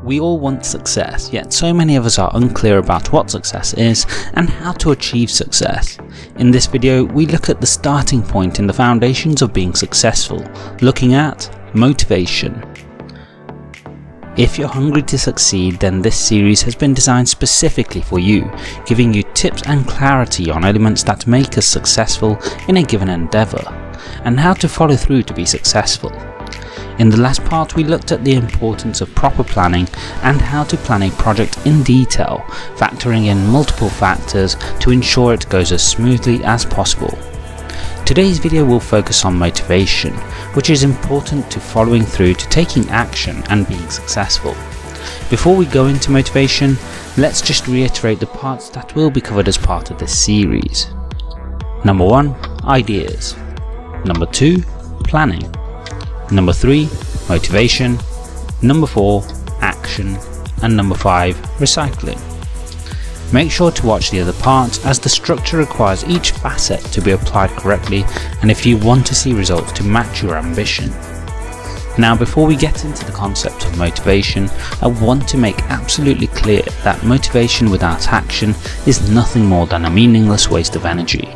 We all want success, yet so many of us are unclear about what success is and how to achieve success. In this video, we look at the starting point in the foundations of being successful, looking at motivation. If you're hungry to succeed, then this series has been designed specifically for you, giving you tips and clarity on elements that make us successful in a given endeavour, and how to follow through to be successful. In the last part, we looked at the importance of proper planning and how to plan a project in detail, factoring in multiple factors to ensure it goes as smoothly as possible. Today's video will focus on motivation, which is important to following through to taking action and being successful. Before we go into motivation, let's just reiterate the parts that will be covered as part of this series. Number 1, ideas. Number 2, planning. Number 3, motivation. Number 4, action. And number 5, recycling. Make sure to watch the other parts, as the structure requires each facet to be applied correctly and if you want to see results to match your ambition. Now, before we get into the concept of motivation, I want to make absolutely clear that motivation without action is nothing more than a meaningless waste of energy.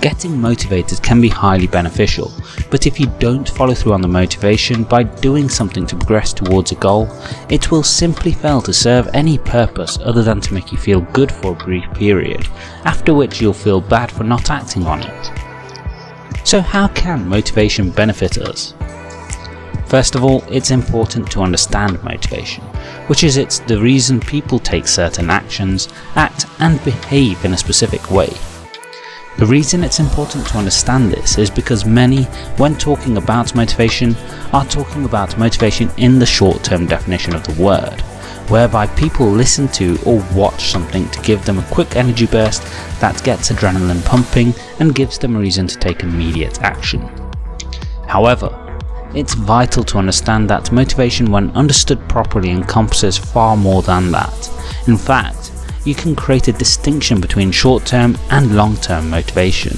Getting motivated can be highly beneficial, but if you don't follow through on the motivation by doing something to progress towards a goal, it will simply fail to serve any purpose other than to make you feel good for a brief period, after which you'll feel bad for not acting on it. So how can motivation benefit us? First of all, it's important to understand motivation, which is the reason people take certain actions, act and behave in a specific way. The reason it's important to understand this is because many, when talking about motivation, are talking about motivation in the short-term definition of the word, whereby people listen to or watch something to give them a quick energy burst that gets adrenaline pumping and gives them a reason to take immediate action. However, it's vital to understand that motivation, when understood properly, encompasses far more than that. In fact, you can create a distinction between short-term and long-term motivation.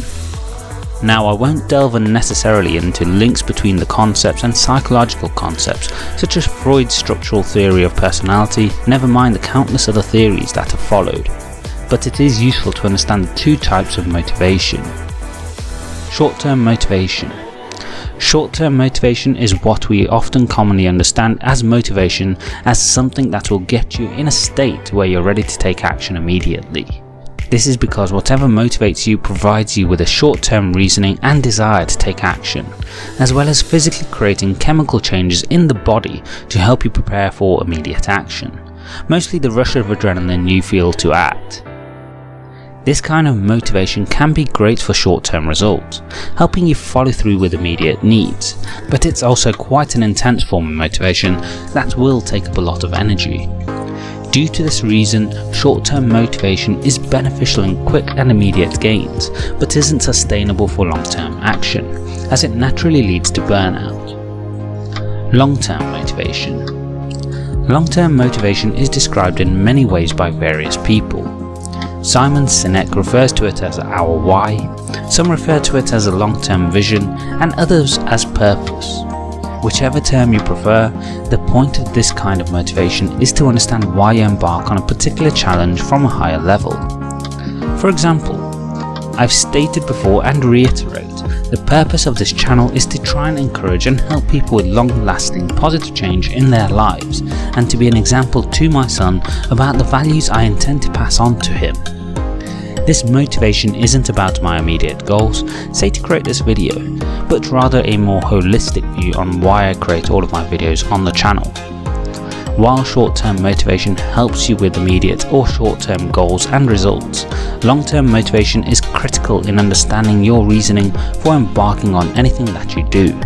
Now, I won't delve unnecessarily into links between the concepts and psychological concepts such as Freud's structural theory of personality, never mind the countless other theories that have followed, but it is useful to understand the two types of motivation. Short-term motivation. Short-term motivation is what we often commonly understand as motivation, as something that will get you in a state where you're ready to take action immediately. This is because whatever motivates you provides you with a short-term reasoning and desire to take action, as well as physically creating chemical changes in the body to help you prepare for immediate action, mostly the rush of adrenaline you feel to act. This kind of motivation can be great for short-term results, helping you follow through with immediate needs, but it's also quite an intense form of motivation that will take up a lot of energy. Due to this reason, short-term motivation is beneficial in quick and immediate gains, but isn't sustainable for long-term action, as it naturally leads to burnout. Long-term motivation. Long-term motivation is described in many ways by various people. Simon Sinek refers to it as our why, some refer to it as a long-term vision, and others as purpose. Whichever term you prefer, the point of this kind of motivation is to understand why you embark on a particular challenge from a higher level. For example, I've stated before and reiterate, the purpose of this channel is to try and encourage and help people with long-lasting positive change in their lives, and to be an example to my son about the values I intend to pass on to him. This motivation isn't about my immediate goals, say to create this video, but rather a more holistic view on why I create all of my videos on the channel. While short-term motivation helps you with immediate or short-term goals and results, long-term motivation is critical in understanding your reasoning for embarking on anything that you do.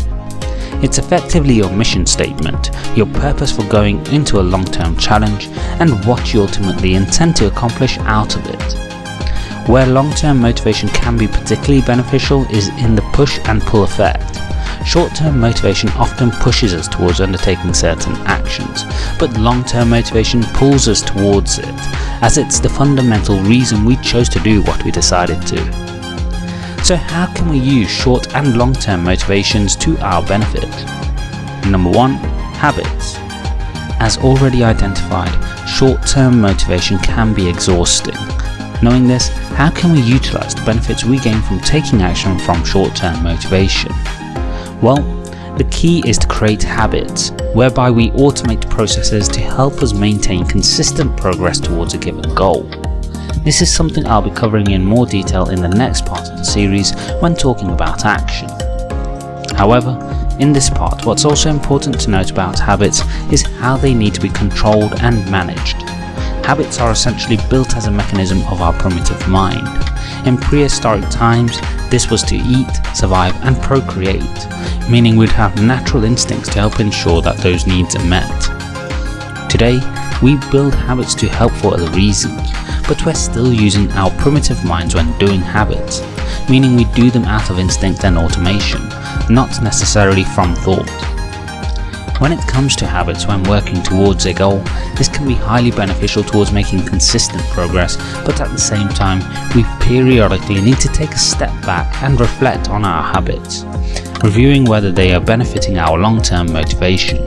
It's effectively your mission statement, your purpose for going into a long-term challenge, and what you ultimately intend to accomplish out of it. Where long-term motivation can be particularly beneficial is in the push and pull effect. Short-term motivation often pushes us towards undertaking certain actions, but long-term motivation pulls us towards it, as it's the fundamental reason we chose to do what we decided to. So how can we use short and long-term motivations to our benefit? Number 1. Habits. As already identified, short-term motivation can be exhausting. Knowing this, how can we utilize the benefits we gain from taking action from short-term motivation? Well, the key is to create habits, whereby we automate processes to help us maintain consistent progress towards a given goal. This is something I'll be covering in more detail in the next part of the series when talking about action. However, in this part, what's also important to note about habits is how they need to be controlled and managed. Habits are essentially built as a mechanism of our primitive mind. In prehistoric times, this was to eat, survive and procreate, meaning we'd have natural instincts to help ensure that those needs are met. Today, we build habits to help for other reasons, but we're still using our primitive minds when doing habits, meaning we do them out of instinct and automation, not necessarily from thought. When it comes to habits when working towards a goal, this can be highly beneficial towards making consistent progress, but at the same time, we periodically need to take a step back and reflect on our habits, reviewing whether they are benefiting our long-term motivation.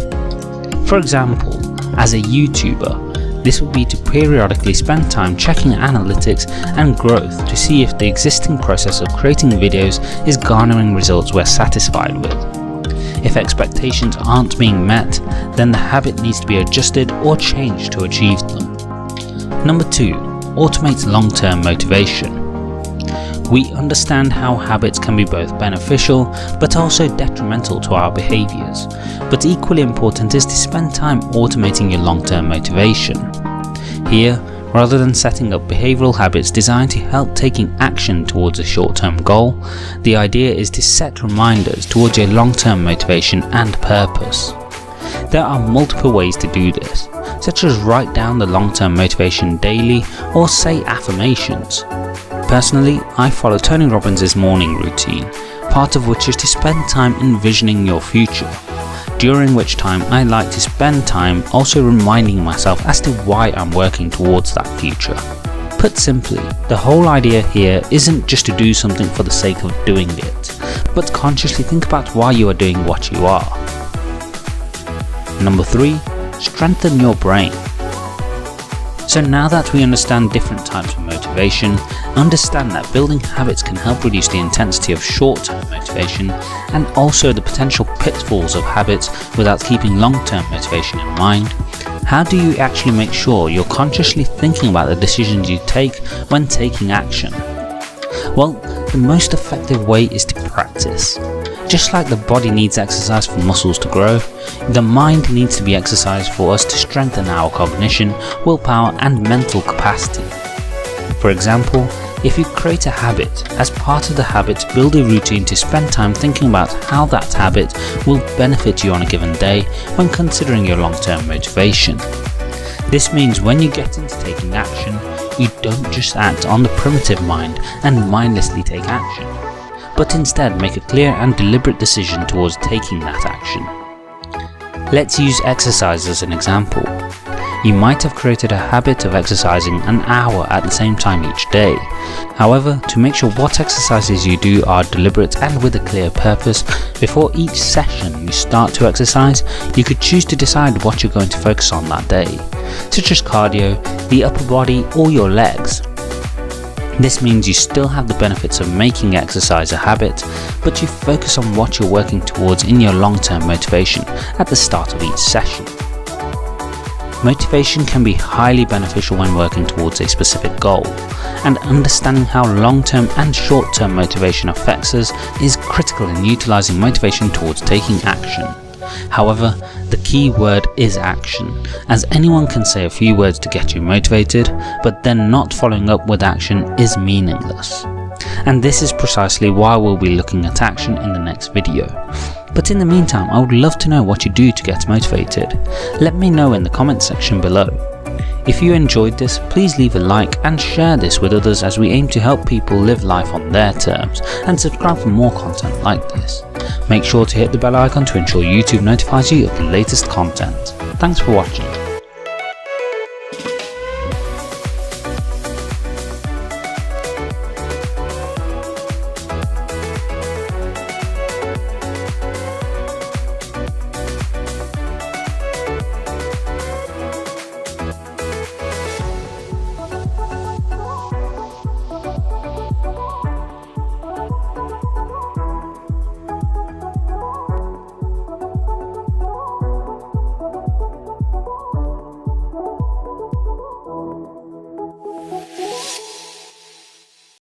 For example, as a YouTuber, this would be to periodically spend time checking analytics and growth to see if the existing process of creating videos is garnering results we're satisfied with. If expectations aren't being met, then the habit needs to be adjusted or changed to achieve them. Number 2. Automate long-term motivation. We understand how habits can be both beneficial but also detrimental to our behaviours, but equally important is to spend time automating your long-term motivation. Here, rather than setting up behavioural habits designed to help taking action towards a short-term goal, the idea is to set reminders towards your long-term motivation and purpose. There are multiple ways to do this, such as write down the long-term motivation daily or say affirmations. Personally, I follow Tony Robbins' morning routine, part of which is to spend time envisioning your future, during which time I like to spend time also reminding myself as to why I'm working towards that future. Put simply, the whole idea here isn't just to do something for the sake of doing it, but consciously think about why you are doing what you are. Number 3. Strengthen your brain. So now that we understand different types of motivation, understand that building habits can help reduce the intensity of short-term motivation and also the potential pitfalls of habits without keeping long-term motivation in mind, how do you actually make sure you're consciously thinking about the decisions you take when taking action? Well, the most effective way is to practice. Just like the body needs exercise for muscles to grow, the mind needs to be exercised for us to strengthen our cognition, willpower and mental capacity. For example, if you create a habit, as part of the habit build a routine to spend time thinking about how that habit will benefit you on a given day when considering your long-term motivation. This means when you get into taking action, you don't just act on the primitive mind and mindlessly take action, but instead make a clear and deliberate decision towards taking that action. Let's use exercise as an example. You might have created a habit of exercising an hour at the same time each day. However, to make sure what exercises you do are deliberate and with a clear purpose, before each session you start to exercise, you could choose to decide what you're going to focus on that day, such as cardio, the upper body or your legs. This means you still have the benefits of making exercise a habit, but you focus on what you're working towards in your long-term motivation at the start of each session. Motivation can be highly beneficial when working towards a specific goal, and understanding how long-term and short-term motivation affects us is critical in utilizing motivation towards taking action. However, the key word is action, as anyone can say a few words to get you motivated, but then not following up with action is meaningless. And this is precisely why we'll be looking at action in the next video. But in the meantime, I would love to know what you do to get motivated. Let me know in the comment section below. If you enjoyed this, please leave a like and share this with others as we aim to help people live life on their terms, and subscribe for more content like this. Make sure to hit the bell icon to ensure YouTube notifies you of the latest content. Thanks for watching.